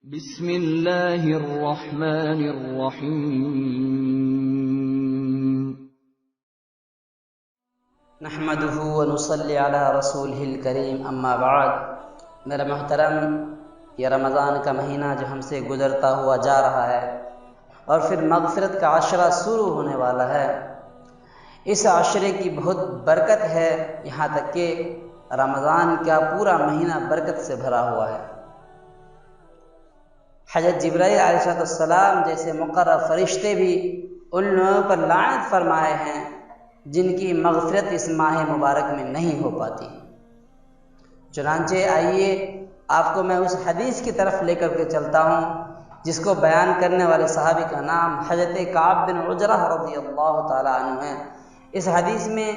بسم اللہ الرحمن الرحیم نحمده ونصلی علی رسولہ الکریم اما بعد۔ میرا محترم، یہ رمضان کا مہینہ جو ہم سے گزرتا ہوا جا رہا ہے اور پھر مغفرت کا عشرہ شروع ہونے والا ہے، اس عشرے کی بہت برکت ہے، یہاں تک کہ رمضان کا پورا مہینہ برکت سے بھرا ہوا ہے۔ حضرت جبرائیل علیہ السلام جیسے مقرب فرشتے بھی ان لوگوں پر لعنت فرمائے ہیں جن کی مغفرت اس ماہ مبارک میں نہیں ہو پاتی۔ چنانچہ آئیے آپ کو میں اس حدیث کی طرف لے کر کے چلتا ہوں جس کو بیان کرنے والے صحابی کا نام حضرت کعب بن عجرہ رضی اللہ تعالی عنہ ہے۔ اس حدیث میں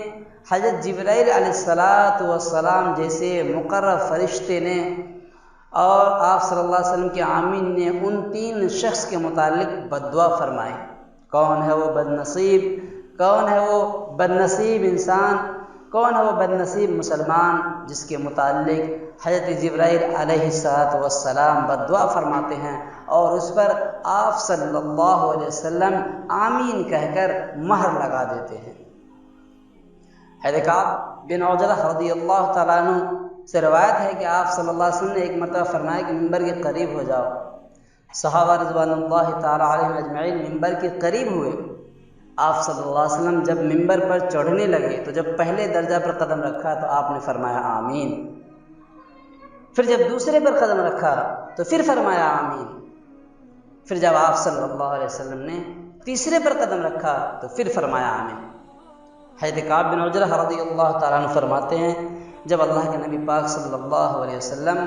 حضرت جبرائیل علیہ السلام جیسے مقرب فرشتے نے اور آپ صلی اللہ علیہ وسلم کے آمین نے ان تین شخص کے متعلق بددعا فرمائی۔ کون ہے وہ بدنصیب؟ کون ہے وہ بدنصیب انسان؟ کون ہے وہ بدنصیب مسلمان جس کے متعلق حضرت جبرائیل علیہ السلام بددعا فرماتے ہیں اور اس پر آپ صلی اللہ علیہ وسلم آمین کہہ کر مہر لگا دیتے ہیں۔ حضرت کعب بن عجرہ رضی اللہ تعالیٰ عنہ سے روایت ہے کہ آپ صلی اللہ علیہ وسلم نے ایک مرتبہ فرمایا کہ ممبر کے قریب ہو جاؤ۔ صحابہ رضوان اللہ تعالیٰ علیہم اجمعین ممبر کے قریب ہوئے۔ آپ صلی اللہ علیہ وسلم جب ممبر پر چڑھنے لگے تو جب پہلے درجہ پر قدم رکھا تو آپ نے فرمایا آمین، پھر جب دوسرے پر قدم رکھا تو پھر فرمایا آمین، پھر جب آپ صلی اللہ علیہ وسلم نے تیسرے پر قدم رکھا تو پھر فرمایا آمین۔ حضرت کعب بن عجرہ رضی اللہ تعالیٰ عنہ فرماتے ہیں جب اللہ کے نبی پاک صلی اللہ علیہ وسلم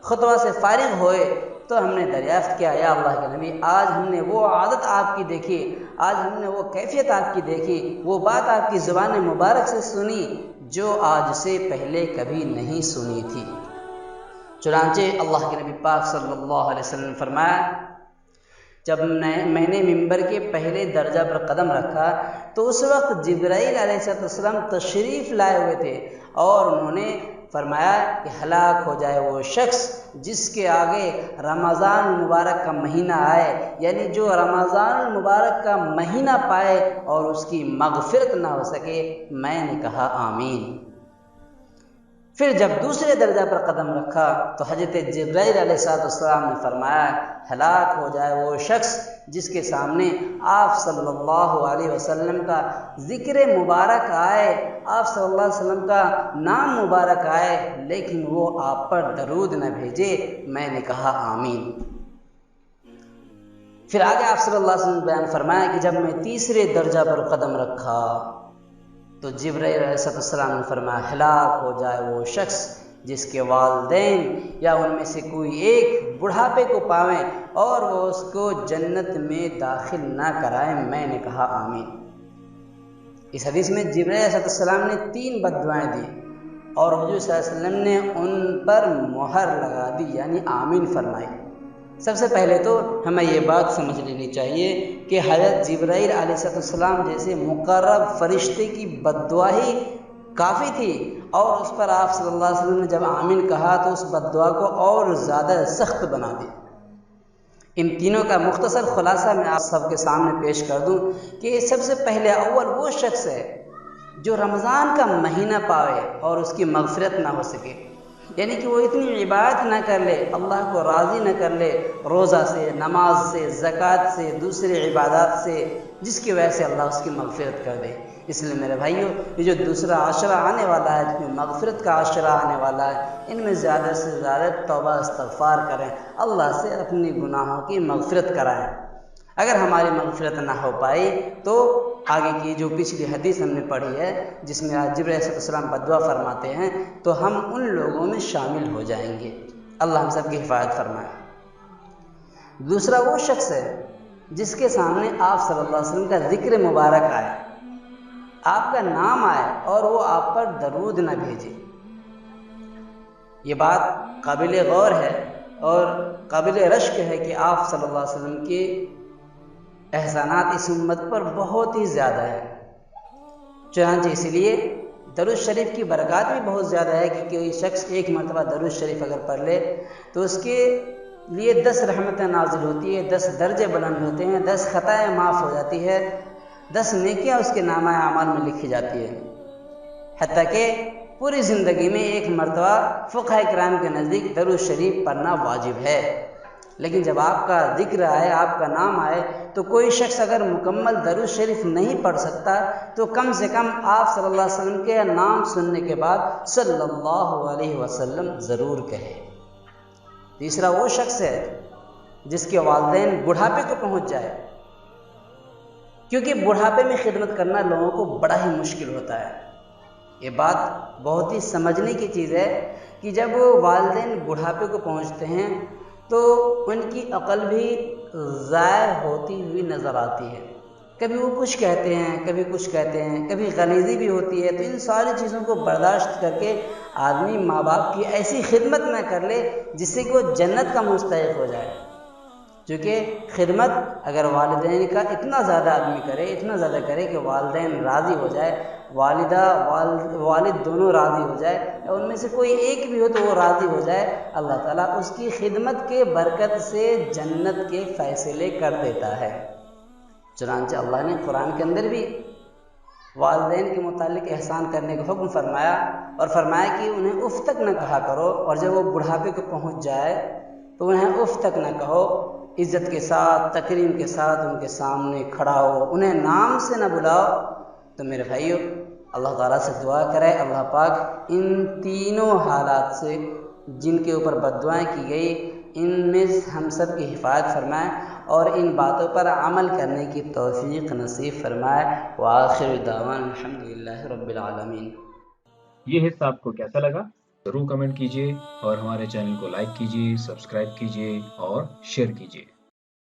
خطبہ سے فارغ ہوئے تو ہم نے دریافت کیا، یا اللہ کے نبی، آج ہم نے وہ عادت آپ کی دیکھی، آج ہم نے وہ کیفیت آپ کی دیکھی، وہ بات آپ کی زبان مبارک سے سنی جو آج سے پہلے کبھی نہیں سنی تھی۔ چنانچہ اللہ کے نبی پاک صلی اللہ علیہ وسلم نے فرمایا جب میں نے ممبر کے پہلے درجہ پر قدم رکھا تو اس وقت جبرائیل علیہ السلام تشریف لائے ہوئے تھے اور انہوں نے فرمایا کہ ہلاک ہو جائے وہ شخص جس کے آگے رمضان المبارک کا مہینہ آئے، یعنی جو رمضان المبارک کا مہینہ پائے اور اس کی مغفرت نہ ہو سکے۔ میں نے کہا آمین۔ پھر جب دوسرے درجہ پر قدم رکھا تو حضرت جبرائیل علیہ السلام نے فرمایا ہلاک ہو جائے وہ شخص جس کے سامنے آپ صلی اللہ علیہ وسلم کا ذکر مبارک آئے، آپ صلی اللہ علیہ وسلم کا نام مبارک آئے لیکن وہ آپ پر درود نہ بھیجے۔ میں نے کہا آمین۔ پھر آگے آپ صلی اللہ علیہ وسلم نے بیان فرمایا کہ جب میں تیسرے درجہ پر قدم رکھا تو جبرائیل علیہ السلام نے فرمایا ہلاک ہو جائے وہ شخص جس کے والدین یا ان میں سے کوئی ایک بڑھاپے کو پاویں اور وہ اس کو جنت میں داخل نہ کرائیں۔ میں نے کہا آمین۔ اس حدیث میں جبرائیل علیہ السلام نے تین بددعائیں دی اور حضور صلی اللہ علیہ وسلم نے ان پر مہر لگا دی، یعنی آمین فرمائی۔ سب سے پہلے تو ہمیں یہ بات سمجھ لینی چاہیے کہ حضرت جبرائیل علیہ السلام جیسے مقرب فرشتے کی بددعا ہی کافی تھی اور اس پر آپ صلی اللہ علیہ وسلم نے جب آمین کہا تو اس بددعا کو اور زیادہ سخت بنا دی۔ ان تینوں کا مختصر خلاصہ میں آپ سب کے سامنے پیش کر دوں کہ سب سے پہلے اول وہ شخص ہے جو رمضان کا مہینہ پاوے اور اس کی مغفرت نہ ہو سکے، یعنی کہ وہ اتنی عبادت نہ کر لے، اللہ کو راضی نہ کر لے روزہ سے، نماز سے، زکوٰۃ سے، دوسرے عبادات سے، جس کی وجہ سے اللہ اس کی مغفرت کر دے۔ اس لیے میرے بھائیو، یہ جو دوسرا عشرہ آنے والا ہے، جس میں مغفرت کا عشرہ آنے والا ہے، ان میں زیادہ سے زیادہ توبہ استغفار کریں، اللہ سے اپنی گناہوں کی مغفرت کرائیں۔ اگر ہماری مغفرت نہ ہو پائی تو آگے کی جو پچھلی حدیث ہم نے پڑھی ہے جس میں جبرائیل علیہ السلام بددعا فرماتے ہیں تو ہم ان لوگوں میں شامل ہو جائیں گے۔ اللہ ہم سب کی حفاظت فرمائے۔ دوسرا وہ شخص ہے جس کے سامنے آپ صلی اللہ علیہ وسلم کا ذکر مبارک آئے، آپ کا نام آئے اور وہ آپ پر درود نہ بھیجے۔ یہ بات قابل غور ہے اور قابل رشک ہے کہ آپ صلی اللہ علیہ وسلم کے احسانات اس امت پر بہت ہی زیادہ ہے، چنانچہ اس لیے درود شریف کی برکات بھی بہت زیادہ ہے کہ کوئی شخص ایک مرتبہ درود شریف اگر پڑھ لے تو اس کے لیے 10 رحمتیں نازل ہوتی ہے، 10 درجے بلند ہوتے ہیں، 10 خطائیں معاف ہو جاتی ہے، 10 نیکیاں اس کے نامہ اعمال میں لکھی جاتی ہے، حتیٰ کہ پوری زندگی میں ایک مرتبہ فقہ کرام کے نزدیک درود شریف پڑھنا واجب ہے۔ لیکن جب آپ کا ذکر آئے، آپ کا نام آئے، تو کوئی شخص اگر مکمل درود شریف نہیں پڑھ سکتا تو کم سے کم آپ صلی اللہ علیہ وسلم کے نام سننے کے بعد صلی اللہ علیہ وسلم ضرور کہے۔ تیسرا وہ شخص ہے جس کے والدین بڑھاپے کو پہنچ جائے، کیونکہ بڑھاپے میں خدمت کرنا لوگوں کو بڑا ہی مشکل ہوتا ہے۔ یہ بات بہت ہی سمجھنے کی چیز ہے کہ جب والدین بڑھاپے کو پہنچتے ہیں تو ان کی عقل بھی ضائع ہوتی ہوئی نظر آتی ہے۔ کبھی وہ کچھ کہتے ہیں، کبھی کچھ کہتے ہیں، کبھی غلیظی بھی ہوتی ہے۔ تو ان ساری چیزوں کو برداشت کر کے آدمی ماں باپ کی ایسی خدمت نہ کر لے جس سے کہ وہ جنت کا مستحق ہو جائے، کیونکہ خدمت اگر والدین کا اتنا زیادہ آدمی کرے، اتنا زیادہ کرے کہ والدین راضی ہو جائے، والدہ والد دونوں راضی ہو جائے، یا ان میں سے کوئی ایک بھی ہو تو وہ راضی ہو جائے، اللہ تعالیٰ اس کی خدمت کے برکت سے جنت کے فیصلے کر دیتا ہے۔ چنانچہ اللہ نے قرآن کے اندر بھی والدین کے متعلق احسان کرنے کا حکم فرمایا، اور فرمایا کہ انہیں اف تک نہ کہا کرو، اور جب وہ بڑھاپے کو پہنچ جائے تو انہیں اف تک نہ کہو، عزت کے ساتھ، تکریم کے ساتھ ان کے سامنے کھڑا ہو، انہیں نام سے نہ بلاؤ۔ تو میرے بھائیو، اللہ تعالیٰ سے دعا کرے اللہ پاک ان تینوں حالات سے جن کے اوپر بد دعائیں کی گئی، ان میں ہم سب کی حفاظت فرمائے اور ان باتوں پر عمل کرنے کی توفیق نصیب فرمائے۔ وآخر دعوانا الحمدللہ رب العالمین۔ یہ حصہ آپ کو کیسا لگا؟ ضرور کمنٹ کیجیے اور ہمارے چینل کو لائک کیجیے، سبسکرائب کیجیے اور شیئر کیجیے۔